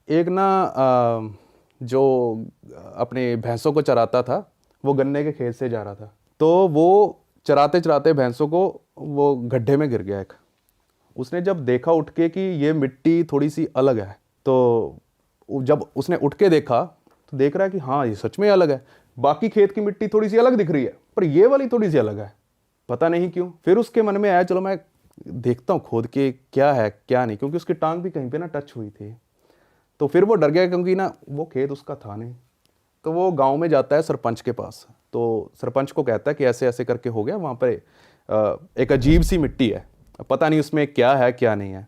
एक ना जो अपने भैंसों को चराता था, वो गन्ने के खेत से जा रहा था, तो वो चराते चराते भैंसों को वो गड्ढे में गिर गया एक। उसने जब देखा उठ के कि ये मिट्टी थोड़ी सी अलग है, तो जब उसने उठ के देखा तो देख रहा है कि हाँ ये सच में अलग है। बाकी खेत की मिट्टी थोड़ी सी अलग दिख रही है, पर ये वाली थोड़ी सी अलग है, पता नहीं क्यों। फिर उसके मन में आया चलो मैं देखता हूँ खोद के क्या है क्या नहीं, क्योंकि उसकी टांग भी कहीं पे ना टच हुई थी। तो फिर वो डर गया क्योंकि ना वो खेत उसका था नहीं। तो वो गांव में जाता है सरपंच के पास, तो सरपंच को कहता है कि ऐसे ऐसे करके हो गया, वहाँ पर एक अजीब सी मिट्टी है, पता नहीं उसमें क्या है क्या नहीं है।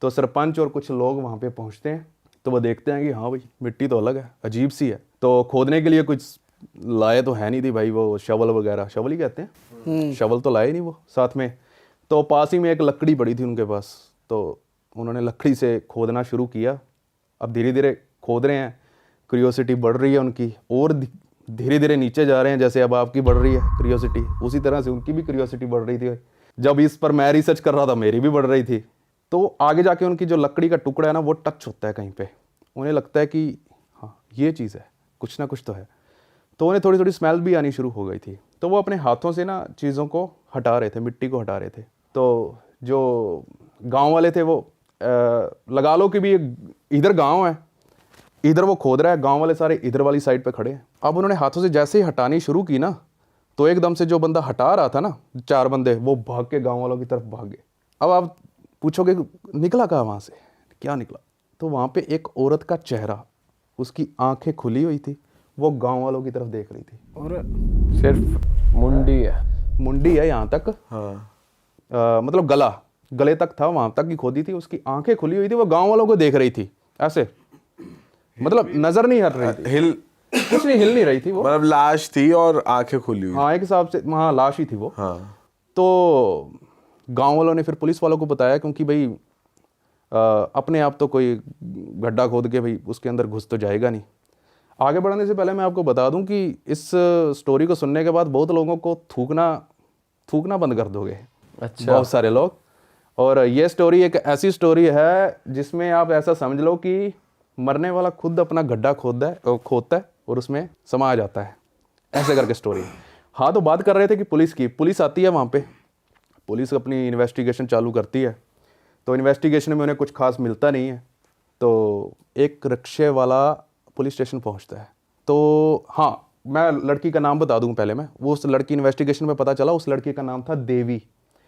तो सरपंच और कुछ लोग वहाँ पे पहुँचते हैं, तो वो देखते हैं कि हाँ भाई मिट्टी तो अलग है, अजीब सी है। तो खोदने के लिए कुछ लाए तो है नहीं थी भाई, वो शवल वगैरह, शवल ही कहते हैं, शवल तो लाए नहीं वो साथ में। तो पास ही में एक लकड़ी पड़ी थी उनके पास, तो उन्होंने लकड़ी से खोदना शुरू किया। अब धीरे धीरे खोद रहे हैं, क्यूरियोसिटी बढ़ रही है उनकी, और धीरे धीरे नीचे जा रहे हैं। जैसे अब आपकी बढ़ रही है क्यूरियोसिटी, उसी तरह से उनकी भी क्यूरियोसिटी बढ़ रही थी। जब इस पर मैं रिसर्च कर रहा था मेरी भी बढ़ रही थी। तो आगे जाके उनकी जो लकड़ी का टुकड़ा है ना वो टच होता है कहीं पे, उन्हें लगता है कि हाँ ये चीज़ है, कुछ ना कुछ तो है। तो उन्हें थोड़ी थोड़ी स्मेल भी आनी शुरू हो गई थी। तो वो अपने हाथों से ना चीज़ों को हटा रहे थे, मिट्टी को हटा रहे थे। तो जो गांव वाले थे वो लगा लो कि भी इधर गांव है, इधर वो खोद रहा है, गांव वाले सारे इधर वाली साइड पे खड़े हैं। अब उन्होंने हाथों से जैसे ही हटानी शुरू की ना, तो एकदम से जो बंदा हटा रहा था ना, 4 बंदे, वो भाग के गांव वालों की तरफ भाग गए। अब आप पूछोगे निकला कहाँ वहाँ से, क्या निकला? तो वहाँ पे एक औरत का चेहरा, उसकी आंखें खुली हुई थी, वो गांव वालों की तरफ देख रही थी। और सिर्फ मुंडी है, मुंडी है यहाँ तक, हाँ मतलब गले तक था, वहां तक की खोदी थी। उसकी आंखें खुली हुई थी, वो गांव वालों को देख रही थी ऐसे, मतलब नजर नहीं हट रही थी, हिल कुछ नहीं, हिल नहीं रही थी वो, मतलब लाश थी और आंखें खुली हुई। हाँ एक हिसाब से हाँ लाश ही थी वो। हाँ तो गांव वालों ने फिर पुलिस वालों को बताया, क्योंकि भाई अपने आप तो कोई गड्ढा खोद के भाई उसके अंदर घुस तो जाएगा नहीं। आगे बढ़ने से पहले मैं आपको बता दूं कि इस स्टोरी को सुनने के बाद बहुत लोगों को थूकना बंद कर दोगे, अच्छा, बहुत सारे लोग। और ये स्टोरी एक ऐसी स्टोरी है जिसमें आप ऐसा समझ लो कि मरने वाला खुद अपना गड्ढा खोदता है और उसमें समा जाता है, ऐसे करके स्टोरी। हाँ, तो बात कर रहे थे कि पुलिस आती है वहाँ पे, पुलिस अपनी इन्वेस्टिगेशन चालू करती है। तो इन्वेस्टिगेशन में उन्हें कुछ खास मिलता नहीं है, तो एक रिक्शे वाला पुलिस स्टेशन पहुँचता है। तो हाँ, मैं लड़की का नाम बता दूं पहले मैं, वो उस लड़की इन्वेस्टिगेशन में पता चला उस लड़की का नाम था देवी।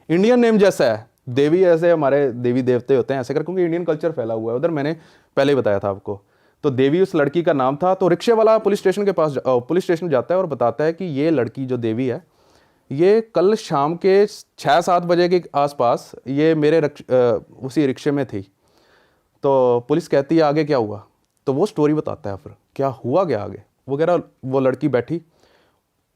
इंडियन नेम जैसा है देवी, ऐसे हमारे देवी देवते होते हैं ऐसे कर, क्योंकि इंडियन कल्चर फैला हुआ है उधर, मैंने पहले ही बताया था आपको। तो देवी उस लड़की का नाम था। तो रिक्शे वाला पुलिस स्टेशन जाता है और बताता है कि ये लड़की जो देवी है, ये कल शाम के 6-7 बजे के आसपास ये मेरे उसी रिक्शे में थी। तो पुलिस कहती है आगे क्या हुआ? तो वो स्टोरी बताता है फिर क्या हुआ क्या आगे। वो कह रहा वो लड़की बैठी,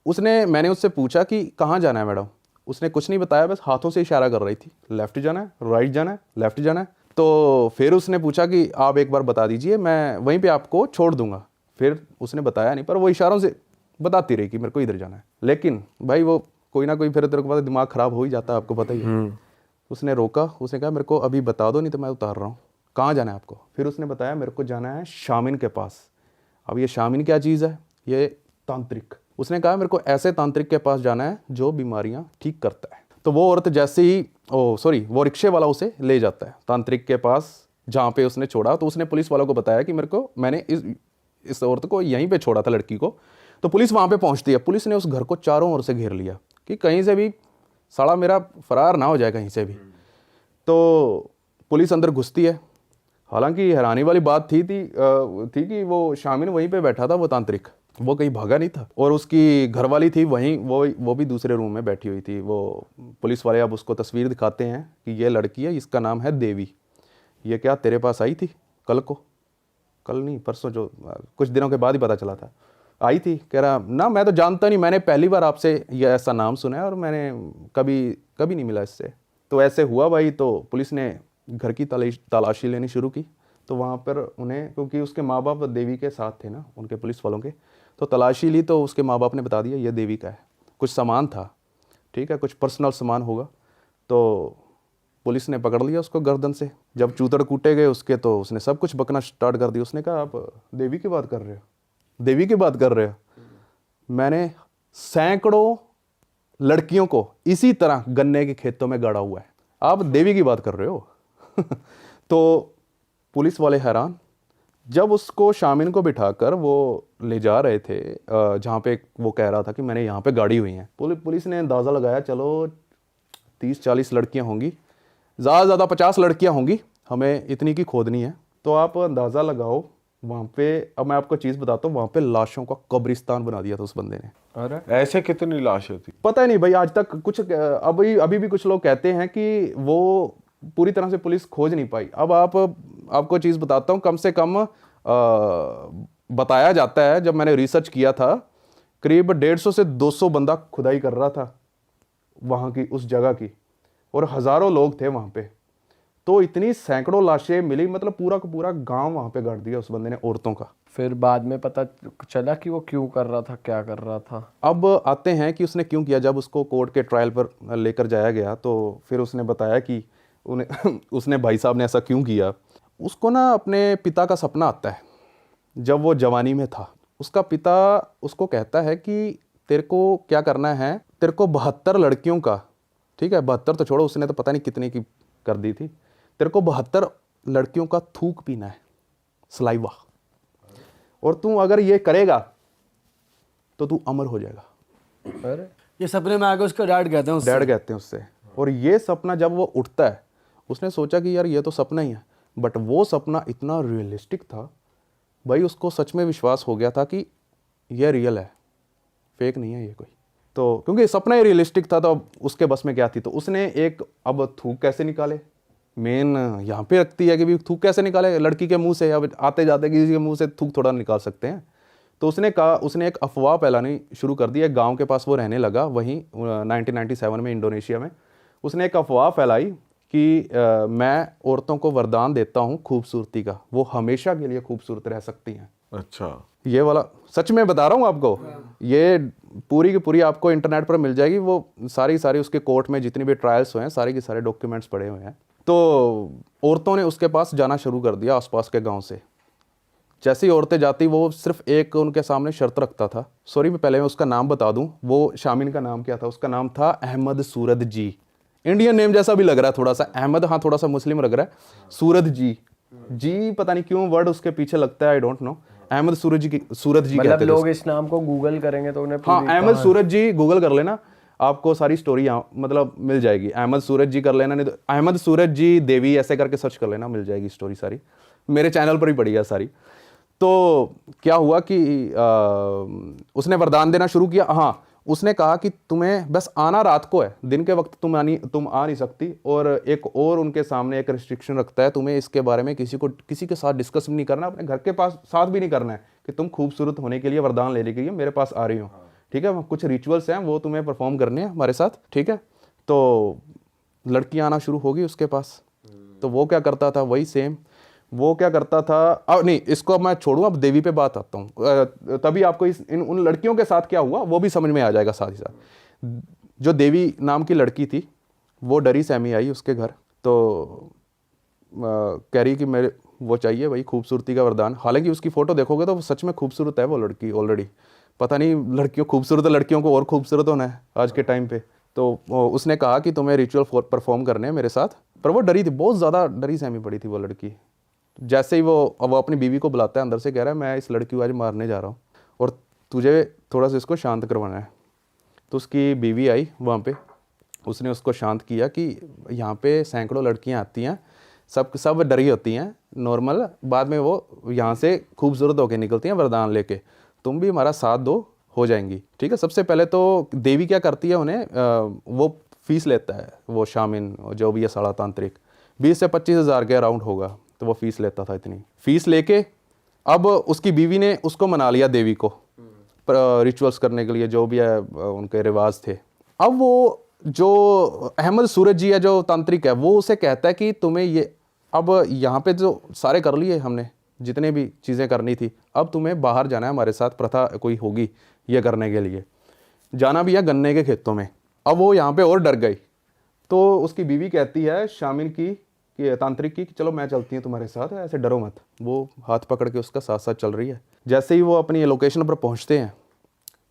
मैंने उससे पूछा कि कहाँ जाना है मैडम, उसने कुछ नहीं बताया, बस हाथों से इशारा कर रही थी, लेफ्ट जाना है, राइट जाना है, लेफ्ट जाना है। तो फिर उसने पूछा कि आप एक बार बता दीजिए, मैं वहीं पे आपको छोड़ दूंगा। फिर उसने बताया नहीं, पर वो इशारों से बताती रही कि मेरे को इधर जाना है। लेकिन भाई वो कोई ना कोई फिर तेरे को पता दिमाग खराब हो ही जाता है, आपको पता ही है। उसने रोका, उसने कहा मेरे को अभी बता दो नहीं तो मैं उतार रहा हूँ, कहाँ जाना है आपको? फिर उसने बताया मेरे को जाना है शामिन के पास। अब ये शामिन क्या चीज़ है? ये तांत्रिक। उसने कहा मेरे को ऐसे तांत्रिक के पास जाना है जो बीमारियां ठीक करता है। तो वो औरत जैसे ही वो रिक्शे वाला उसे ले जाता है तांत्रिक के पास जहाँ पे उसने छोड़ा। तो उसने पुलिस वालों को बताया कि मैंने इस औरत को यहीं पे छोड़ा था, लड़की को। तो पुलिस वहाँ पे पहुँचती है, पुलिस ने उस घर को चारों ओर से घेर लिया कि कहीं से भी साला मेरा फरार ना हो जाए कहीं से भी। तो पुलिस अंदर घुसती है। हालांकि हैरानी वाली बात थी कि वो शामिन वहीं पे बैठा था, वो तांत्रिक, वो कहीं भागा नहीं था। और उसकी घरवाली थी वहीं, वो भी दूसरे रूम में बैठी हुई थी। वो पुलिस वाले अब उसको तस्वीर दिखाते हैं कि ये लड़की है, इसका नाम है देवी। ये क्या तेरे पास आई थी कल नहीं परसों, जो कुछ दिनों के बाद ही पता चला था, आई थी। कह रहा ना मैं तो जानता नहीं, मैंने पहली बार आपसे ये ऐसा नाम सुना है और मैंने कभी नहीं मिला इससे। तो ऐसे हुआ भाई। तो पुलिस ने घर की तलाशी लेनी शुरू की। तो वहाँ पर उन्हें, क्योंकि उसके माँ बाप देवी के साथ थे ना, उनके पुलिस वालों के, तो तलाशी ली। तो उसके माँ बाप ने बता दिया ये देवी का है। कुछ सामान था, ठीक है, कुछ पर्सनल सामान होगा। तो पुलिस ने पकड़ लिया उसको गर्दन से। जब चूतड़ कूटे गए उसके तो उसने सब कुछ बकना स्टार्ट कर दिया। उसने कहा आप देवी की बात कर रहे हो, देवी की बात कर रहे हो। मैंने सैकड़ों लड़कियों को इसी तरह गन्ने के खेतों में गाड़ा हुआ है, आप देवी की बात कर रहे हो। तो पुलिस वाले हैरान। जब उसको शामिन को बिठाकर वो ले जा रहे थे जहाँ पे वो कह रहा था कि मैंने यहाँ पे गाड़ी हुई है, पुलिस ने अंदाज़ा लगाया चलो 30-40 लड़कियाँ होंगी, ज़्यादा से ज़्यादा 50 लड़कियाँ होंगी, हमें इतनी की खोदनी है। तो आप अंदाज़ा लगाओ वहाँ पे, अब मैं आपको चीज़ बताता हूँ, वहाँ पे लाशों का कब्रिस्तान बना दिया था उस बंदे ने। अरे ऐसे कितनी लाशें थी पता ही नहीं भाई आज तक कुछ। अभी भी कुछ लोग कहते हैं कि वो पूरी तरह से पुलिस खोज नहीं पाई। अब आपको चीज़ बताता हूँ, कम से कम बताया जाता है, जब मैंने रिसर्च किया था, करीब 150 से 200 बंदा खुदाई कर रहा था वहाँ की, उस जगह की, और हज़ारों लोग थे वहाँ पे। तो इतनी सैकड़ों लाशें मिली, मतलब पूरा का पूरा गांव वहाँ पे गाड़ दिया उस बंदे ने, औरतों का। फिर बाद में पता चला कि वो क्यों कर रहा था, क्या कर रहा था? अब आते हैं कि उसने क्यों किया। जब उसको कोर्ट के ट्रायल पर लेकर जाया गया तो फिर उसने बताया कि उसने भाई साहब ने ऐसा क्यों किया। उसको ना अपने पिता का सपना आता है। जब वो जवानी में था, उसका पिता उसको कहता है कि तेरे को क्या करना है, तेरे को 72 लड़कियों का, ठीक है 72 तो छोड़ो, उसने तो पता नहीं कितने की कर दी थी, तेरे को 72 लड़कियों का थूक पीना है, सलाइवा, और तू अगर ये करेगा तो तू अमर हो जाएगा। अरे ये सपने में आके उसका डैड कहते हैं उससे। डैड कहते हैं उससे। और ये सपना जब वो उठता है, उसने सोचा कि यार ये तो सपना ही है, बट वो सपना इतना रियलिस्टिक था भाई, उसको सच में विश्वास हो गया था कि ये रियल है, फेक नहीं है ये कोई। तो क्योंकि सपना ही रियलिस्टिक था तो अब उसके बस में क्या थी, तो उसने एक, अब थूक कैसे निकाले, मेन यहाँ पे रखती है कि भी थूक कैसे निकाले लड़की के मुंह से, अब आते जाते किसी के मुंह से थूक थोड़ा निकाल सकते हैं। तो उसने कहा, उसने एक अफवाह फैलानी शुरू कर दी। एक गांव के पास वो रहने लगा, वहीं 1997 में इंडोनेशिया में। उसने एक अफवाह फैलाई कि मैं औरतों को वरदान देता हूँ खूबसूरती का, वो हमेशा के लिए खूबसूरत रह सकती हैं। अच्छा, ये वाला सच में बता रहा हूँ आपको, ये पूरी की पूरी आपको इंटरनेट पर मिल जाएगी। वो सारी उसके कोर्ट में जितनी भी ट्रायल्स हुए हैं, सारे के सारे डॉक्यूमेंट्स पड़े हुए हैं। तो औरतों ने उसके पास जाना शुरू कर दिया आसपास के गांव से। जैसे ही औरतें जाती, वो सिर्फ एक उनके सामने शर्त रखता था। सॉरी, पहले मैं उसका नाम बता दूं, वो शामिन का नाम क्या था? उसका नाम था अहमद सूरत जी। इंडियन नेम जैसा भी लग रहा है थोड़ा सा, अहमद, हाँ थोड़ा सा मुस्लिम लग रहा है। सूरत जी, जी पता नहीं क्यों वर्ड उसके पीछे लगता है, आई डोंट नो। अहमद सूरत जी मतलब कहते थे। लोग इस नाम को गूगल करेंगे तो उन्हें हाँ, अहमद सूरत जी गूगल कर लेना, आपको सारी स्टोरी यहाँ मतलब मिल जाएगी। अहमद सूरत जी कर लेना, नहीं तो अहमद सूरत जी देवी ऐसे करके सर्च कर लेना, मिल जाएगी स्टोरी सारी, मेरे चैनल पर ही पड़ी है सारी। तो क्या हुआ कि उसने वरदान देना शुरू किया। हाँ, उसने कहा कि तुम्हें बस आना रात को है, दिन के वक्त तुम आ नहीं सकती। और एक और उनके सामने एक रिस्ट्रिक्शन रखता है, तुम्हें इसके बारे में किसी के साथ डिस्कस भी नहीं करना, अपने घर के पास साथ भी नहीं करना है कि तुम खूबसूरत होने के लिए वरदान लेने के लिए मेरे पास आ रही हो, ठीक है। कुछ रिचुअल्स हैं वो तुम्हें परफॉर्म करने हैं हमारे साथ, ठीक है। तो लड़कियां आना शुरू हो गई उसके पास। तो वो क्या करता था, वही सेम वो क्या करता था। अब नहीं, इसको अब मैं छोड़ूं, अब देवी पे बात आता हूँ, तभी आपको उन लड़कियों के साथ क्या हुआ वो भी समझ में आ जाएगा साथ ही साथ। जो देवी नाम की लड़की थी, वो डरी सहमी आई उसके घर, तो कह रही कि मेरे वो चाहिए भाई खूबसूरती का वरदान। हालांकि उसकी फ़ोटो देखोगे तो वो सच में खूबसूरत है वो लड़की ऑलरेडी। पता नहीं खूबसूरत लड़कियों को और खूबसूरत होना है आज के टाइम पे। तो उसने कहा कि तुम्हें रिचुअल परफॉर्म करने हैं मेरे साथ। पर वो डरी थी, बहुत ज़्यादा डरी सहमी पड़ी थी वो लड़की। जैसे ही वो अपनी बीवी को बुलाता है अंदर से, कह रहा है मैं इस लड़की को आज मारने जा रहा हूँ और तुझे थोड़ा सा इसको शांत करवाना है। तो उसकी बीवी आई वहाँ पे, उसने उसको शांत किया कि यहाँ पे सैकड़ों लड़कियाँ आती हैं, सब डरी होती हैं नॉर्मल, बाद में वो यहाँ से खूबसूरत होकर निकलती हैं वरदान लेके, तुम भी हमारा साथ दो, हो जाएंगी, ठीक है। सबसे पहले तो देवी क्या करती है, उन्हें वो फीस लेता है, वो शामिन जो भी है साड़ा तांत्रिक, 20 से 25 हज़ार के अराउंड होगा, तो वो फीस लेता था। इतनी फीस लेके अब उसकी बीवी ने उसको मना लिया देवी को रिचुअल्स करने के लिए, जो भी है उनके रिवाज थे। अब वो जो अहमद सूरत जी है जो तांत्रिक है, वो उसे कहता है कि तुम्हें ये अब यहाँ पे जो सारे कर लिए हमने, जितने भी चीज़ें करनी थी, अब तुम्हें बाहर जाना है हमारे साथ, प्रथा कोई होगी ये करने के लिए, जाना भी है गन्ने के खेतों में। अब वो यहाँ पे और डर गई, तो उसकी बीवी कहती है शामिल की कि तांत्रिक की कि चलो मैं चलती हूँ तुम्हारे साथ, ऐसे डरो मत। वो हाथ पकड़ के उसका साथ साथ चल रही है। जैसे ही वो अपनी लोकेशन पर पहुँचते हैं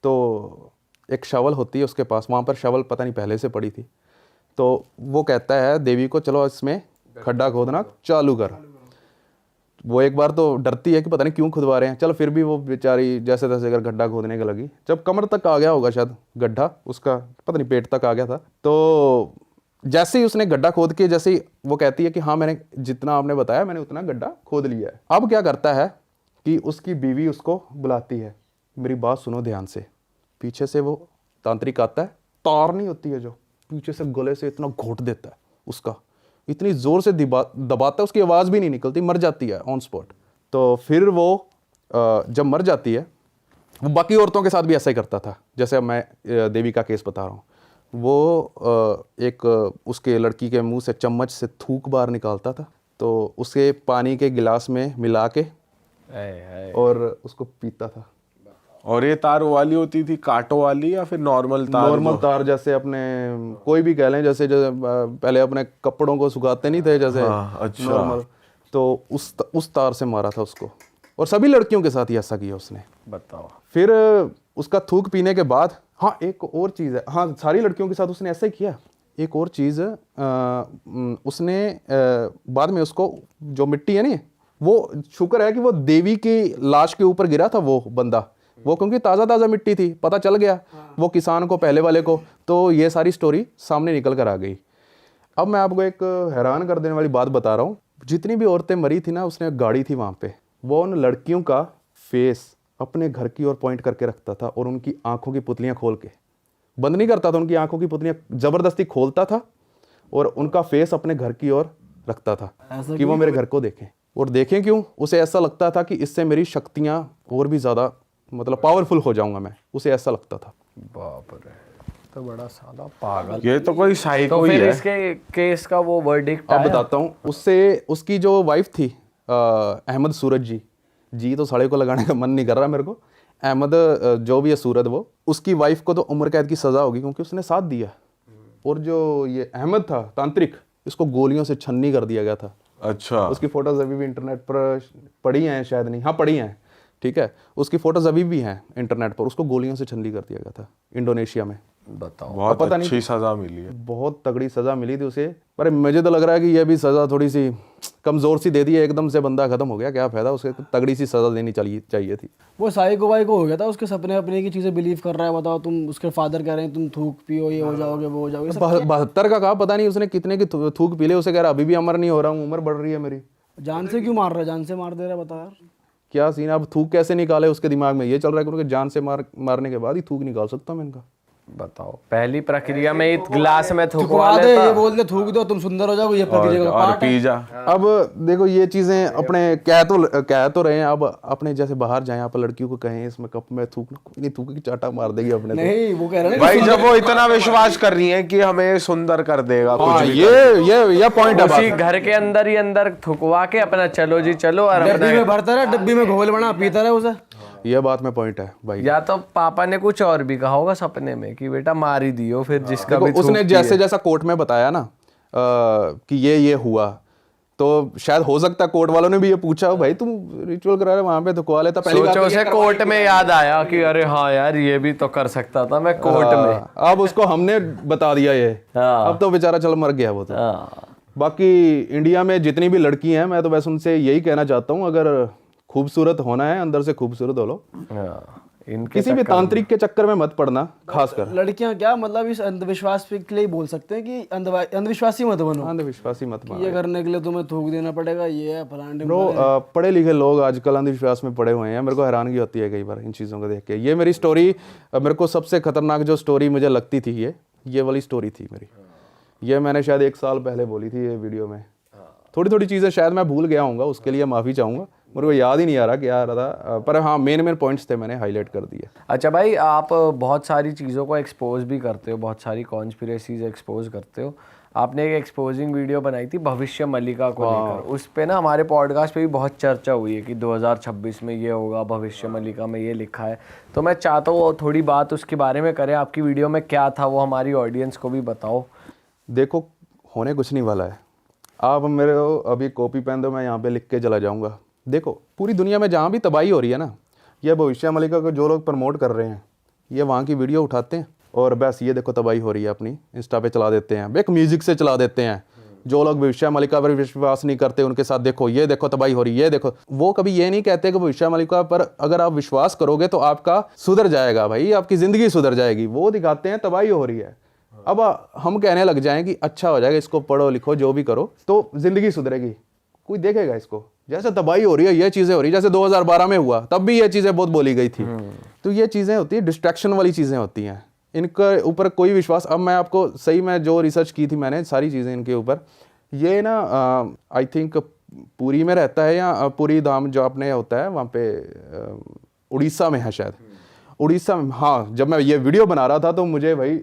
तो एक शवल होती है उसके पास, वहाँ पर शवल पता नहीं पहले से पड़ी थी। तो वो कहता है देवी को चलो इसमें खड्डा खोदना चालू कर। वो एक बार तो डरती है कि पता नहीं क्यों खुदवा रहे हैं, चलो फिर भी वो बेचारी जैसे तैसे कर गड्ढा खोदने के लगी। जब कमर तक आ गया होगा शायद गड्ढा उसका, पता नहीं पेट तक आ गया था, तो जैसे ही उसने गड्ढा खोद के, जैसे ही वो कहती है कि हाँ मैंने जितना आपने बताया मैंने उतना गड्ढा खोद लिया है। अब क्या करता है कि उसकी बीवी उसको बुलाती है, मेरी बात सुनो ध्यान से। पीछे से वो तांत्रिक आता है, तार नहीं होती है जो, पीछे से गले से इतना घोट देता है उसका, इतनी ज़ोर से दबाता है, उसकी आवाज़ भी नहीं निकलती, मर जाती है ऑन स्पॉट। तो फिर वो जब मर जाती है, वो बाकी औरतों के साथ भी ऐसा ही करता था जैसे अब मैं देवी का केस बता रहा हूँ। वो एक उसके लड़की के मुंह से चम्मच से थूक बाहर निकालता था, तो उसे पानी के गिलास में मिला के और उसको पीता था। और ये तार वाली होती थी कांटों वाली या फिर नॉर्मल तार? नॉर्मल तार, जैसे अपने कोई भी कह लें, जैसे पहले अपने कपड़ों को सुखाते नहीं थे जैसे, हाँ, अच्छा। नॉर्मल। तो उस तार से मारा था उसको, और सभी लड़कियों के साथ ही ऐसा किया उसने। बताओ। फिर उसका थूक पीने के बाद, हाँ एक और चीज़ है, हाँ सारी लड़कियों के साथ उसने ऐसा ही किया। एक और चीज़ उसने बाद में उसको जो मिट्टी है नहीं, वो शुक्र है कि वो देवी की लाश के ऊपर गिरा था वो बंदा, वो क्योंकि ताज़ा मिट्टी थी, पता चल गया वो किसान को, पहले वाले को, तो ये सारी स्टोरी सामने निकल कर आ गई। अब मैं आपको एक हैरान कर देने वाली बात बता रहा हूँ। जितनी भी औरतें मरी थी ना, उसने गाड़ी थी वहाँ पे, वो उन लड़कियों का फेस अपने घर की ओर पॉइंट करके रखता था और उनकी आंखों की पुतलियाँ खोल के, बंद नहीं करता था, उनकी आंखों की पुतलियाँ ज़बरदस्ती खोलता था और उनका फेस अपने घर की ओर रखता था कि वो मेरे घर को देखें। और देखें क्यों? उसे ऐसा लगता था कि इससे मेरी शक्तियाँ और भी ज़्यादा मतलब पावरफुल हो जाऊंगा मैं, उसे ऐसा लगता था। बाप रे, तो बड़ा साला पागल। ये तो कोई साइको तो ही फिर है। इसके केस का वो वर्डिक्ट अब आया? बताता हूँ। उससे उसकी जो वाइफ थी अहमद सूरज जी तो साले को लगाने का मन नहीं कर रहा मेरे को, अहमद जो भी है सूरज, वो उसकी वाइफ को तो उम्र कैद की सज़ा होगी क्योंकि उसने साथ दिया। और जो ये अहमद था तांत्रिक, इसको गोलियों से छन्नी कर दिया गया था। अच्छा। उसकी फोटोज अभी भी इंटरनेट पर पड़ी हैं, शायद नहीं, हाँ पड़ी हैं, ठीक है। उसकी फोटोज अभी भी हैं इंटरनेट पर, उसको गोलियों से छन्नी कर दिया गया था इंडोनेशिया में। बताओ। बहुत पता नहीं, अच्छी सजा मिली है। बहुत तगड़ी सज़ा मिली थी उसे, पर मुझे तो लग रहा है कि यह भी सज़ा थोड़ी सी कमज़ोर सी दे दी है, एकदम से बंदा ख़त्म हो गया, क्या फ़ायदा, उसे तगड़ी सी सज़ा देनी चाहिए थी। वो साइको वाइको हो गया था, उसके सपने अपने की चीजें बिलीव कर रहा है। बताओ, तुम उसके फादर कह रहे हैं तुम थूक पियो, ये हो जाओगे वो हो जाओगे। 72 का कहा, पता नहीं उसने कितने की थूक पी ले। उसे कह रहा अभी भी अमर नहीं हो रहा हूँ, उम्र बढ़ रही है मेरी। जान से क्यों मार रहा है? जान से मार दे रहा है, बता यार क्या सीन है? अब थूक कैसे निकाले? उसके दिमाग में ये चल रहा है कि जान से मारने के बाद ही थूक निकाल सकता हूँ मैं इनका। बताओ, पहली प्रक्रिया में एक गिलास में थुकवा थुकवा दे, लेता। ये बोल दे थूक दो तुम सुंदर हो जाओगे, ये प्रक्रिया का और पार्ट है। पी जा। अब देखो ये चीज़ें अपने कह तो रहे हैं, अब अपने जैसे बाहर जाएं आप लड़कियों को कहें इसमें कप में थूकना, कोई नहीं थूकेगी, चाटा मार देगी अपने तो। नहीं, वो कह रहे हैं भाई जब वो इतना विश्वास कर रही है कि हमें सुंदर कर देगा हाँ, कुछ भी ये पॉइंट है उसी बात। घर के अंदर ही अंदर थुकवा के अपना चलो जी चलो, और डब्बी अपना में भरता रहा, डब्बी में घोल बना पीता रहा उसे। ये बात में पॉइंट है भाई। या तो पापा ने कुछ और भी कहा होगा सपने में कि बेटा मार ही दियो, फिर जिसका भी देखो उसने थूकती जैसे है। जैसा कोर्ट में बताया ना कि ये हुआ, तो शायद हो सकता है कोर्ट वालों ने भी ये पूछा, भाई तुम रिचुअल करा रहे वहां पे थुकवा लेता। पहली बात सोचो तो उसे ये कोर्ट में याद आया कि अरे हाँ यार ये भी तो कर सकता था मैं कोर्ट में। अब उसको हमने बता दिया ये, हाँ। अब तो बेचारा चल मर गया वो तो। हाँ। बाकी इंडिया में जितनी भी लड़की हैं, मैं तो बस उनसे यही कहना चाहता हूँ, अगर खूबसूरत होना है अंदर से खूबसूरत हो लो, हाँ, इनके किसी भी तांत्रिक के चक्कर में मत पड़ना। खासकर लड़कियां क्या मतलब इस अंधविश्वास के लिए बोल सकते हैं कि अंधविश्वासी मत बनो, अंधविश्वासी मत मानो। ये करने के लिए तुम्हें थूक देना पड़ेगा, ये है फलाने ब्रो पढ़े लिखे लोग आजकल अंधविश्वास में पड़े हुए हैं। मेरे को हैरानगी होती है कई बार इन चीज़ों को देख के। ये मेरी स्टोरी, मेरे को सबसे खतरनाक जो स्टोरी मुझे लगती थी ये वाली स्टोरी थी मेरी। ये मैंने शायद 1 साल पहले बोली थी ये वीडियो में। थोड़ी चीज़ें शायद मैं भूल गया हूँगा, उसके लिए माफ़ी चाहूँगा, मेरे को याद ही नहीं आ रहा क्या आ रहा था, पर हाँ मेन पॉइंट्स थे मैंने हाईलाइट कर दिए। अच्छा भाई, आप बहुत सारी चीज़ों को एक्सपोज भी करते हो, बहुत सारी कॉन्स्पिरेसीज एक्सपोज करते हो। आपने एक एक्सपोजिंग वीडियो बनाई थी भविष्य मल्लिका को लेकर, उस पे ना हमारे पॉडकास्ट पे भी बहुत चर्चा हुई है कि 2026 में ये होगा, भविष्य मल्लिका में ये लिखा है। तो मैं चाहता हूँ थोड़ी बात उसके बारे में करें। आपकी वीडियो में क्या था वो हमारी ऑडियंस को भी बताओ। देखो होने कुछ नहीं वाला है। आप मेरे को अभी कॉपी पेन दो, मैं यहाँ पे लिख के चला जाऊँगा। देखो पूरी दुनिया में जहाँ भी तबाही हो रही है ना, ये भविष्य मलिका को जो लोग प्रमोट कर रहे हैं, ये वहाँ की वीडियो उठाते हैं और बस ये देखो तबाही हो रही है अपनी इंस्टा पे चला देते हैं, एक म्यूजिक से चला देते हैं। जो लोग भविष्य मलिका पर विश्वास नहीं करते उनके साथ देखो ये देखो तबाही हो रही है, ये देखो। वो कभी ये नहीं कहते कि भविष्य मलिका पर अगर आप विश्वास करोगे तो आपका सुधर जाएगा, भाई आपकी ज़िंदगी सुधर जाएगी। वो दिखाते हैं तबाही हो रही है। अब हम कहने लग जाएं कि अच्छा हो जाएगा, इसको पढ़ो लिखो जो भी करो तो ज़िंदगी सुधरेगी, कोई देखेगा इसको? जैसे तबाही हो रही है ये चीज़ें हो रही है, जैसे 2012 में हुआ तब भी ये चीज़ें बहुत बोली गई थी। तो ये चीज़ें होती है, डिस्ट्रैक्शन वाली चीज़ें होती हैं, इनके ऊपर कोई विश्वास। अब मैं आपको सही में जो रिसर्च की थी मैंने सारी चीज़ें इनके ऊपर, ये ना आई थिंक पुरी में रहता है या पुरी धाम जो आपने होता है वहाँ पे उड़ीसा में है शायद, उड़ीसा में। हाँ, जब मैं ये वीडियो बना रहा था तो मुझे भाई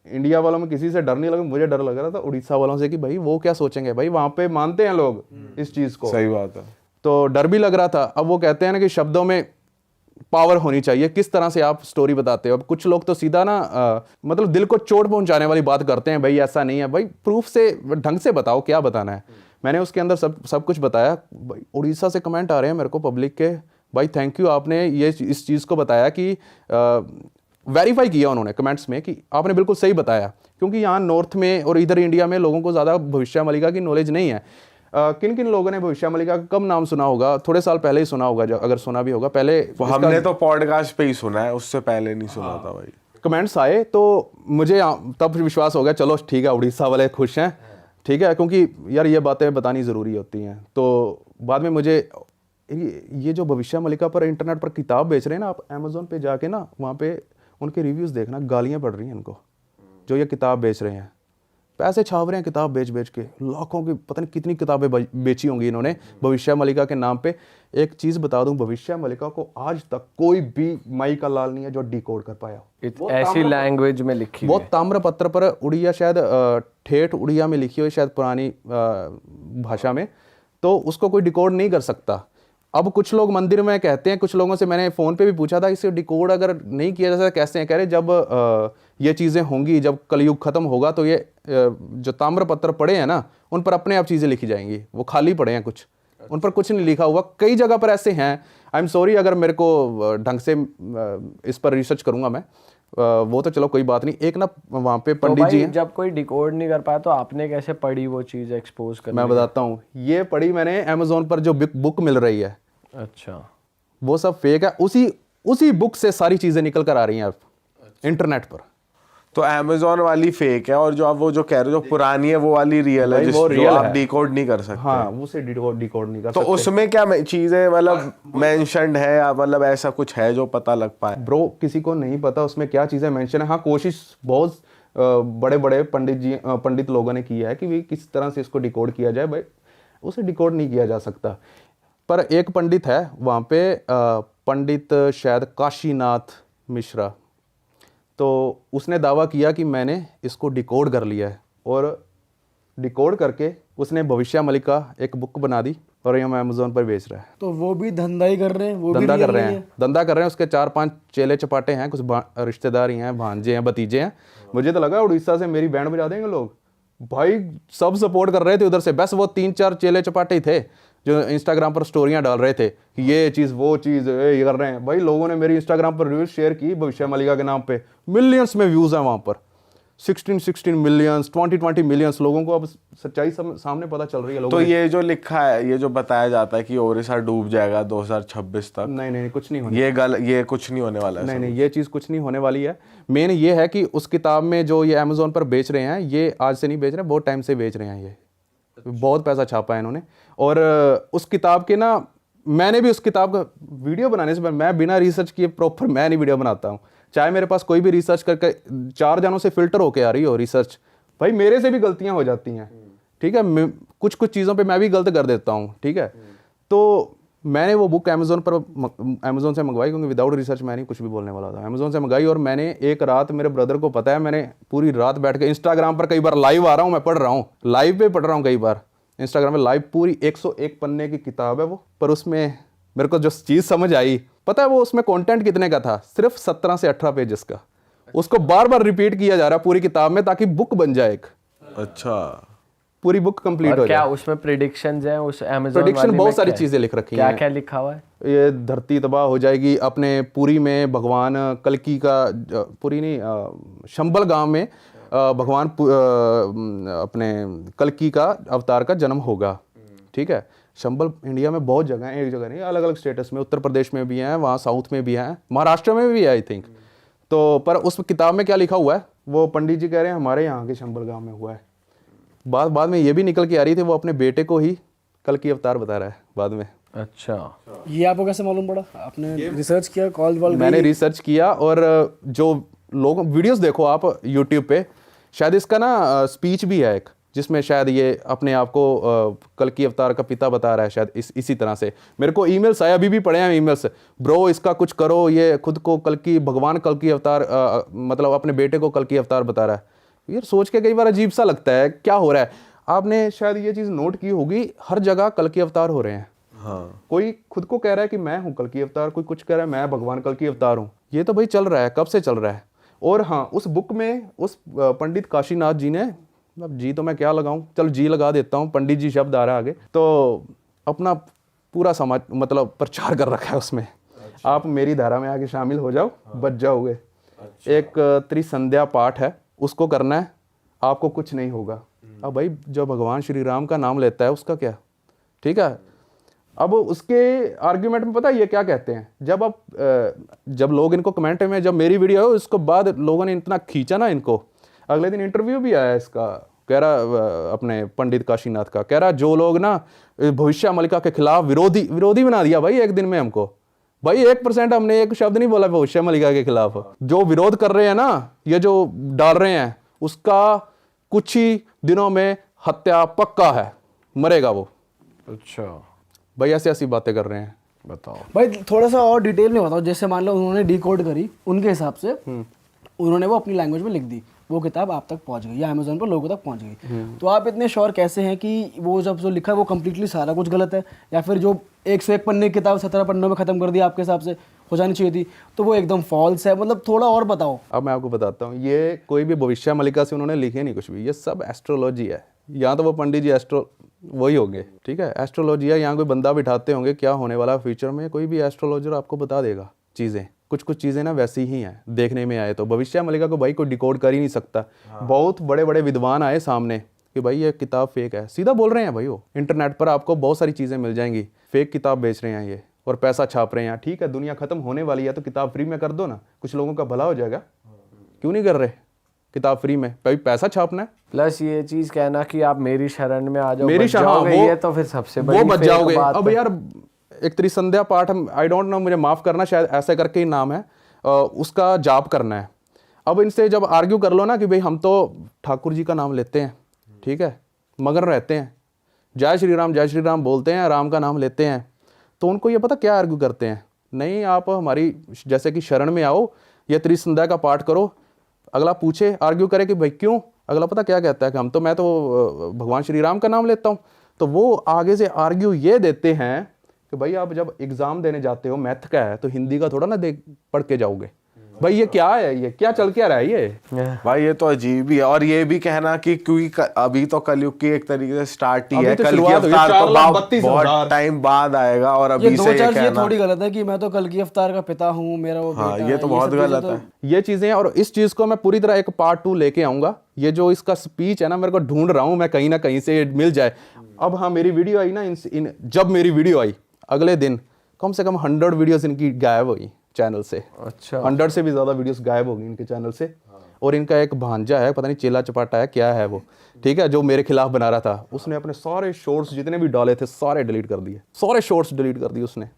इंडिया वालों में किसी से डर नहीं लगा, मुझे डर लग रहा था उड़ीसा वालों से कि भाई वो क्या सोचेंगे, भाई वहाँ पे मानते हैं लोग इस चीज़ को। सही बात है। तो डर भी लग रहा था। अब वो कहते हैं ना कि शब्दों में पावर होनी चाहिए, किस तरह से आप स्टोरी बताते हो। अब कुछ लोग तो सीधा ना मतलब दिल को चोट पहुंचाने वाली बात करते हैं, भाई ऐसा नहीं है, भाई प्रूफ से ढंग से बताओ क्या बताना है। मैंने उसके अंदर सब कुछ बताया। भाई उड़ीसा से कमेंट आ रहे हैं मेरे को पब्लिक के, भाई थैंक यू आपने ये इस चीज़ को बताया कि वेरीफाई किया उन्होंने कमेंट्स में कि आपने बिल्कुल सही बताया, क्योंकि यहाँ नॉर्थ में और इधर इंडिया में लोगों को ज़्यादा भविष्य मलिका की नॉलेज नहीं है। किन किन लोगों ने भविष्य मलिका का कब नाम सुना होगा? थोड़े साल पहले ही सुना होगा, अगर सुना भी होगा पहले। हमने तो पॉडकास्ट पे ही सुना है, उससे पहले नहीं सुना था भाई। कमेंट्स आए तो मुझे तब विश्वास हो गया, चलो ठीक है उड़ीसा वाले खुश हैं, ठीक है, क्योंकि यार ये बातें बतानी ज़रूरी होती हैं। तो बाद में मुझे ये जो भविष्य मलिका पर इंटरनेट पर किताब बेच रहे हैं ना, आप अमेज़ोन पे जाके ना वहाँ पे उनके रिव्यूज़ देखना, गालियाँ पड़ रही हैं इनको जो ये किताब बेच रहे हैं। पैसे छाप रहे हैं किताब बेच बेच के, लाखों की पता नहीं कितनी किताबें बेची होंगी इन्होंने भविष्य मलिका के नाम पे। एक चीज़ बता दूं, भविष्य मलिका को आज तक कोई भी माई का लाल नहीं है जो डिकोड कर पाया हो। ऐसी लैंग्वेज में लिखी वो ताम्रपत्र पर उड़िया, शायद ठेठ उड़िया में लिखी हुई, शायद पुरानी भाषा में, तो उसको कोई डिकोड नहीं कर सकता। अब कुछ लोग मंदिर में कहते हैं, कुछ लोगों से मैंने फ़ोन पे भी पूछा था, इसे डिकोड अगर नहीं किया जा सकता कैसे हैं? कह रहे जब ये चीज़ें होंगी, जब कलयुग ख़त्म होगा तो ये जो ताम्रपत्र पड़े हैं ना, उन पर अपने आप चीज़ें लिखी जाएंगी। वो खाली पड़े हैं, कुछ उन पर कुछ नहीं लिखा हुआ। कई जगह पर ऐसे हैं। आई एम सॉरी अगर मेरे को ढंग से इस पर रिसर्च करूँगा मैं, वो तो चलो कोई बात नहीं। एक ना वहाँ पे पंडित जी हैं, जब कोई डिकोड नहीं कर पाया तो आपने कैसे पढ़ी वो चीज़ एक्सपोज कर? मैं बताता हूँ। ये पढ़ी मैंने अमेज़ोन पर, जो बुक मिल रही है, अच्छा, वो सब फेक है। उसी बुक से सारी चीज़ें निकल कर आ रही हैं अब इंटरनेट पर। तो अमेज़न वाली फेक है और जो आप वो जो कह रहे हो जो पुरानी है वो वाली रियल है, वो जो रियल आप है। डिकोड नहीं कर सकते। हाँ, उसे डिकोड नहीं कर तो सकते। उसमें क्या चीजें मतलब मेंशन्ड है या मतलब ऐसा कुछ है जो पता लग पाए? ब्रो किसी को नहीं पता उसमें क्या चीज़ें मेंशन है। हाँ, कोशिश बहुत बड़े बड़े पंडित लोगों ने की है कि भी किस तरह से इसको डिकोड किया जाए, भाई उसे डिकोड नहीं किया जा सकता। पर एक पंडित है वहाँ पे, पंडित शायद काशीनाथ मिश्रा, तो उसने दावा किया कि मैंने इसको डिकोड कर लिया है, और डिकोड करके उसने भविष्य मलिका एक बुक बना दी और ये मैं अमेज़ोन पर बेच रहा है। तो वो भी धंधा ही कर रहे हैं, वो भी धंधा रियल कर रहे नहीं हैं, है। धंधा कर रहे हैं। उसके 4-5 चेले चपाटे हैं, कुछ रिश्तेदार ही हैं, भांजे हैं, भतीजे हैं। मुझे तो लगा उड़ीसा से मेरी बैंड बजा देंगे लोग, भाई सब सपोर्ट कर रहे थे उधर से। बस वो 3-4 चेले चपाटे ही थे जो इंस्टाग्राम पर स्टोरियां डाल रहे थे कि ये चीज़ वो चीज़ ये कर रहे हैं। भाई लोगों ने मेरी इंस्टाग्राम पर रील्स शेयर की भविष्य मलिका के नाम पे, मिलियंस में व्यूज़ हैं वहाँ पर, 16 मिलियंस, 20 मिलियंस लोगों को अब सच्चाई सामने पता चल रही है लोगों तो ने। ये जो लिखा है, ये जो बताया जाता है कि ओडिशा डूब जाएगा 2026 तक, नहीं कुछ नहीं होने, ये कुछ नहीं होने वाला है। नहीं ये चीज़ कुछ नहीं होने वाली है। मेन ये है कि उस किताब में जो ये अमेज़ोन पर बेच रहे हैं, ये आज से नहीं बेच रहे, बहुत टाइम से बेच रहे हैं। ये बहुत पैसा छापा है इन्होंने। और उस किताब के ना, मैंने भी उस किताब का वीडियो बनाने से मैं बिना रिसर्च किए प्रॉपर मैं नहीं वीडियो बनाता हूँ। चाहे मेरे पास कोई भी रिसर्च करके 4 जनों से फिल्टर होके आ रही हो रिसर्च, भाई मेरे से भी गलतियाँ हो जाती हैं, ठीक है। कुछ चीज़ों पे मैं भी गलत कर देता हूँ, ठीक है। तो मैंने वो बुक अमेज़ोन से मंगवाई, क्योंकि विदाउट रिसर्च मैं नहीं कुछ भी बोलने वाला था। अमेज़ोन से मंगाई और मैंने एक रात, मेरे ब्रदर को पता है, मैंने पूरी रात बैठ के इंस्टाग्राम पर, कई बार लाइव आ रहा हूँ, मैं पढ़ रहा हूँ, लाइव पे पढ़ रहा हूँ, कई बार इंस्टाग्राम में लाइव। पूरी 101 पन्ने की किताब है वो, पर उसमें मेरे को जो चीज़ समझ आई, पता है वो उसमें कंटेंट कितने का था? सिर्फ 17 से 18 पेजेस का। उसको बार बार रिपीट किया जा रहा है पूरी किताब में, ताकि बुक बन जाए एक। अच्छा, पूरी बुक कंप्लीट और हो क्या जाए। उसमें प्रिडिक्शंस हैं उस Amazon प्रेडिक्शन वाले बहुत में सारी क्या है? चीजें लिख रखी क्या हैं। क्या लिखा हुआ है? ये धरती तबाह हो जाएगी, अपने पुरी में भगवान कल्कि का पुरी नहीं शंबल गांव में भगवान अपने कल्कि का अवतार का जन्म होगा। ठीक है, शंबल इंडिया में बहुत जगह है, एक जगह नहीं, अलग अलग स्टेटस में, उत्तर प्रदेश में भी हैं, वहाँ साउथ में भी हैं, महाराष्ट्र में भी है आई थिंक। तो पर उस किताब में क्या लिखा हुआ है, वो पंडित जी कह रहे हैं हमारे यहाँ के शंबल गांव में हुआ है। बाद में ये भी निकल के आ रही थी, वो अपने बेटे को ही कल की अवतार बता रहा है बाद में। अच्छा, ये आपको कैसे मालूम पड़ा? आपने रिसर्च किया, कॉल वॉल मैंने रिसर्च किया, और जो लोग वीडियोस देखो आप यूट्यूब पे, शायद इसका ना स्पीच भी है एक, जिसमें शायद ये अपने आप को कल की अवतार का पिता बता रहा है शायद इसी तरह से। मेरे को ईमेल्स आए, अभी भी पड़े हैं ईमेल्स, ब्रो इसका कुछ करो, ये खुद को कल की भगवान कल की अवतार मतलब अपने बेटे को कल की अवतार बता रहा है। ये सोच के कई बार अजीब सा लगता है, क्या हो रहा है। आपने शायद ये चीज़ नोट की होगी, हर जगह कल की अवतार हो रहे हैं। हाँ, कोई खुद को कह रहा है कि मैं हूँ कल की अवतार, कोई कुछ कह रहा है मैं भगवान कल की अवतार हूँ। ये तो भाई चल रहा है, कब से चल रहा है। और हाँ, उस बुक में उस पंडित काशीनाथ जी ने, अब जी तो मैं क्या लगाऊं, चल जी लगा देता हूँ, पंडित जी शब्द आ रहा है आगे, तो अपना पूरा समाज मतलब प्रचार कर रखा है उसमें। आप मेरी धारा में आके शामिल हो जाओ, बच जाओगे। एक त्रिसंध्या पाठ है, उसको करना है, आपको कुछ नहीं होगा। अब भाई जो भगवान श्री राम का नाम लेता है उसका क्या, ठीक है। अब उसके आर्ग्यूमेंट में पता है ये क्या कहते हैं, जब लोग इनको कमेंट में, जब मेरी वीडियो है उसके बाद लोगों ने इतना खींचा ना इनको, अगले दिन इंटरव्यू भी आया इसका, कह रहा अपने पंडित काशीनाथ का, कह रहा जो लोग ना भविष्य मलिका के खिलाफ विरोधी बना दिया भाई एक दिन में हमको। भाई 1% हमने एक शब्द नहीं बोला भविष्य मलिका के खिलाफ। जो विरोध कर रहे हैं ना, ये जो डाल रहे हैं, उसका कुछ ही दिनों में हत्या पक्का है, मरेगा वो। अच्छा भाई ऐसी ऐसी बातें कर रहे हैं, बताओ। भाई थोड़ा सा और डिटेल में बताओ। जैसे मान लो उन्होंने डिकोड करी, उनके हिसाब से उन्होंने वो अपनी लैंग्वेज में लिख दी, वो किताब आप तक पहुंच गई या अमेजोन पर लोगों तक पहुंच गई। तो आप इतने श्योर कैसे हैं कि वो जब जो लिखा है वो कम्प्लीटली सारा कुछ गलत है, या फिर जो 101 पन्ने की किताब 17 पन्नों में ख़त्म कर दी आपके हिसाब से हो जानी चाहिए थी, तो वो एकदम फॉल्स है? मतलब थोड़ा और बताओ। अब मैं आपको बताता हूँ, ये कोई भी भविष्य मलिका से उन्होंने लिखे नहीं कुछ भी, ये सब एस्ट्रोलॉजी है। यहाँ तो वो पंडित जी वही होंगे, ठीक है, एस्ट्रोलॉजी है। यहाँ कोई बंदा बिठाते होंगे क्या होने वाला फ्यूचर में, कोई भी एस्ट्रोलॉजर आपको बता देगा चीज़ें। कुछ चीज़ें ना वैसी ही हैं देखने में आए तो। भविष्य मलिका को भाई कोई डिकोड कर ही नहीं सकता। बहुत बड़े बड़े विद्वान आए सामने कि भाई ये किताब फेक है, सीधा बोल रहे हैं भाई। वो इंटरनेट पर आपको बहुत सारी चीज़ें मिल जाएंगी, फेक किताब बेच रहे हैं ये और पैसा छाप रहे हैं। ठीक है, दुनिया खत्म होने वाली है तो किताब फ्री में कर दो ना, कुछ लोगों का भला हो जाएगा। क्यों नहीं कर रहे किताब फ्री में, भाई पैसा छापना है। प्लस ये चीज कहना कि आप मेरी शरण में आ जाओ, मेरी बच जाओगे, ये तो फिर सबसे बड़ी वो बच fake जाओगे। बात अब है। यार एक त्रिसंध्या पाठ, आई डोंट नो, मुझे माफ करना, शायद ऐसे करके ही नाम है, उसका जाप करना है। अब इनसे जब आर्ग्यू कर लो ना कि भाई हम तो ठाकुर जी का नाम लेते हैं, ठीक है, मगन रहते हैं, जय श्री राम बोलते हैं, राम का नाम लेते हैं, तो उनको ये पता क्या आर्ग्यू करते हैं, नहीं आप हमारी जैसे कि शरण में आओ, ये त्रिसंध्या का पाठ करो। अगला पूछे, आर्ग्यू करे कि भाई क्यों, अगला पता क्या कहता है कि मैं तो भगवान श्री राम का नाम लेता हूँ। तो वो आगे से आर्ग्यू ये देते हैं कि भाई आप जब एग्जाम देने जाते हो, मैथ का है तो हिंदी का थोड़ा ना पढ़ के जाओगे। भाई ये क्या है, ये क्या चल क्या रहा है ये भाई ये तो अजीब ही है। और ये भी कहना कि क्योंकि अभी तो कलयुग की एक तरीके से स्टार्ट ही अभी है, तो कल की शुरुआत हुई, अवतार तो 4,32,000 बहुत टाइम बाद आएगा, और ये अभी दो से ये चार चीजें कहना, थोड़ी गलत है कि मैं तो कल की अवतार का पिता हूँ, मेरा वो हाँ बेटा ये है, तो बहुत सब चीजें गलत तो- है। ये चीज़ें। और इस चीज़ को मैं पूरी तरह एक पार्ट 2 लेके आऊँगा। ये जो इसका स्पीच है ना, मेरे को ढूंढ रहा हूँ मैं कहीं ना कहीं से मिल जाए। अब हाँ, मेरी वीडियो आई ना, जब मेरी वीडियो आई अगले दिन कम से कम 100 वीडियोस इनकी गायब हुई चैनल से। अच्छा, 100 से भी ज़्यादा वीडियोस गायब हो गई इनके चैनल से। और इनका एक भांजा है, पता नहीं चेला चपाटा है क्या है वो, ठीक है, जो मेरे खिलाफ बना रहा था, उसने अपने सारे शॉर्ट्स जितने भी डाले थे सारे डिलीट कर दिए, सारे शॉर्ट्स डिलीट कर दिए उसने।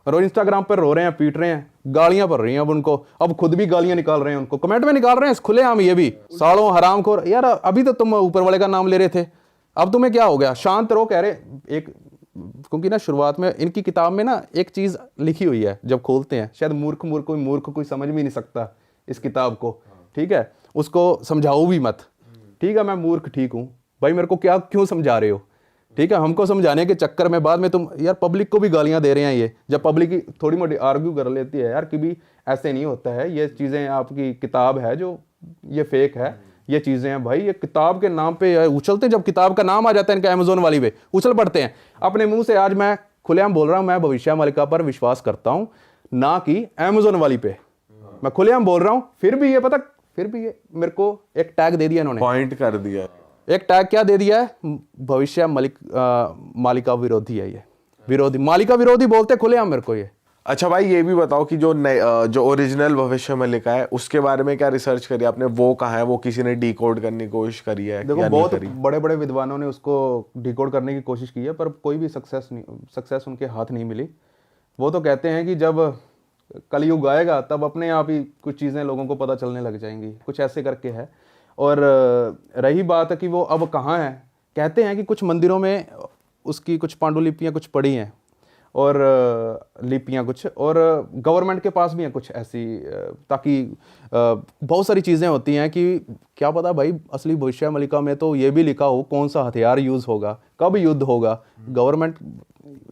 और इंस्टाग्राम पर रो रहे हैं, पीट रहे हैं, गालियां पड़ रही हैं अब उनको, अब खुद भी गालियां निकाल रहे हैं, उनको कमेंट में निकाल रहे हैं खुलेआम, ये भी सालों हरामखोर। यार अभी तो तुम ऊपर वाले का नाम ले रहे थे, अब तुम्हें क्या हो गया, शांत रहो। कह रहे एक, क्योंकि ना शुरुआत में इनकी किताब में ना एक चीज़ लिखी हुई है, जब खोलते हैं, शायद मूर्ख कोई समझ भी नहीं सकता इस किताब को, ठीक है, उसको समझाओ भी मत, ठीक है, मैं मूर्ख ठीक हूँ भाई, मेरे को क्या क्यों समझा रहे हो, ठीक है। हमको समझाने के चक्कर में बाद में तुम यार पब्लिक को भी गालियाँ दे रहे हैं। ये जब पब्लिक की थोड़ी मोटी आर्ग्यू कर लेती है यार कि भी ऐसे नहीं होता है, ये चीज़ें आपकी किताब है जो ये फेक है, ये चीज़ें हैं भाई, ये किताब के नाम पे उछलते, जब किताब का नाम आ जाता है इनका अमेजोन वाली पे उछल पड़ते हैं अपने मुंह से। आज मैं खुलेआम बोल रहा हूँ, मैं भविष्य मलिका पर विश्वास करता हूँ, ना कि अमेजोन वाली पे। मैं खुलेआम बोल रहा हूँ। फिर भी ये मेरे को एक टैग दे दिया इन्होंने, पॉइंट कर दिया। एक टैग क्या दे दिया है, भविष्य मालिका विरोधी है ये, विरोधी, मालिका विरोधी बोलते खुलेआम मेरे को ये। अच्छा भाई, ये भी बताओ कि जो ओरिजिनल भविष्य मलिका है उसके बारे में क्या रिसर्च करी आपने? वो कहाँ है? वो किसी ने डिकोड करने की कोशिश करी है? देखो, बहुत बड़े बड़े विद्वानों ने उसको डिकोड करने की कोशिश की है, पर कोई भी सक्सेस उनके हाथ नहीं मिली। वो तो कहते हैं कि जब कलयुग आएगा तब अपने आप ही कुछ चीज़ें लोगों को पता चलने लग जाएंगी, कुछ ऐसे करके है। और रही बात कि वो अब कहाँ है, कहते हैं कि कुछ मंदिरों में उसकी कुछ पांडुलिपियाँ कुछ पड़ी हैं, और लिपियाँ कुछ, और गवर्नमेंट के पास भी हैं कुछ ऐसी, ताकि बहुत सारी चीज़ें होती हैं कि क्या पता भाई असली भविष्य मलिका में तो ये भी लिखा हो कौन सा हथियार यूज़ होगा, कब युद्ध होगा। गवर्नमेंट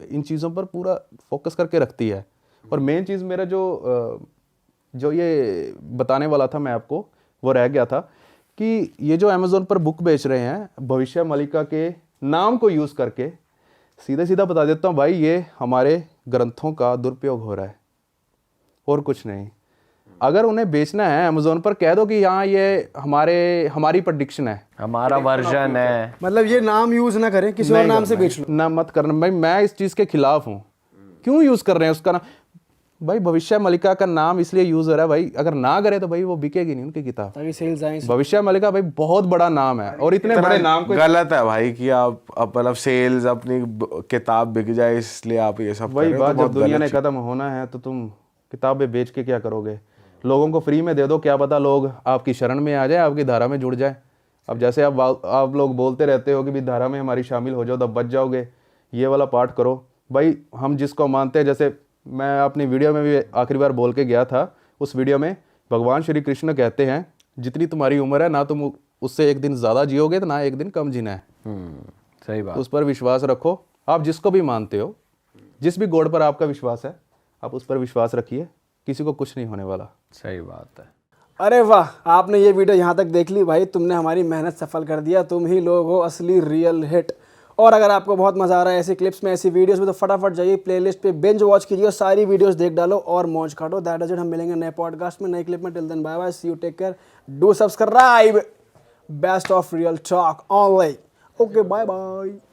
इन चीज़ों पर पूरा फोकस करके रखती है। और मेन चीज़ मेरा जो ये बताने वाला था मैं आपको, वो रह गया था कि ये जो अमेज़ोन पर बुक बेच रहे हैं भविष्य मलिका के नाम को यूज़ करके, सीधा सीधा बता देता हूँ भाई, ये हमारे ग्रंथों का दुरुपयोग हो रहा है और कुछ नहीं। अगर उन्हें बेचना है अमेज़ोन पर, कह दो कि हाँ ये हमारी प्रेडिक्शन है, हमारा वर्जन है, मतलब ये नाम यूज ना करें, किसी और नाम से बेच लो ना मत करना भाई। मैं इस चीज़ के खिलाफ हूँ। क्यों यूज़ कर रहे हैं उसका नाम? भाई भविष्य मलिका का नाम इसलिए यूज़ हो रहा है भाई, अगर ना करे तो भाई वो बिकेगी नहीं उनकी किताब। ताकि सेल्स आए। भविष्य मलिका भाई बहुत बड़ा नाम है, और इतने बड़े नाम को गलत है भाई कि आप मतलब सेल्स अपनी किताब बिक जाए इसलिए आप ये सब वही कर रहे हो, बात, तो जब दुनिया ने खत्म होना है तो तुम किताबें बेच के क्या करोगे? लोगों को फ्री में दे दो, क्या पता लोग आपकी शरण में आ जाए, आपकी धारा में जुड़ जाए। अब जैसे आप लोग बोलते रहते हो कि भी धारा में हमारी शामिल हो जाओ तब बच जाओगे, ये वाला पाठ करो भाई। हम जिसको मानते हैं, जैसे मैं अपनी वीडियो में भी आखिरी बार बोल के गया था, उस वीडियो में भगवान श्री कृष्ण कहते हैं जितनी तुम्हारी उम्र है ना तुम उससे एक दिन ज़्यादा जियोगे तो ना एक दिन कम जीना है। सही बात। उस पर विश्वास रखो। आप जिसको भी मानते हो, जिस भी गॉड पर आपका विश्वास है, आप उस पर विश्वास रखिए, किसी को कुछ नहीं होने वाला। सही बात है। अरे वाह, आपने ये वीडियो यहाँ तक देख ली भाई, तुमने हमारी मेहनत सफल कर दिया। तुम ही लोग हो असली रियल हिट। और अगर आपको बहुत मज़ा आ रहा है ऐसी क्लिप्स में, ऐसी वीडियोस में, तो फटाफट जाइए प्लेलिस्ट पे बिंज वॉच कीजिए और सारी वीडियोस देख डालो और मौज काटो। That is it. हम मिलेंगे नए पॉडकास्ट में, नई क्लिप में। Till then bye bye, see you, take care, do subscribe. Best of real talk online. Okay, bye bye.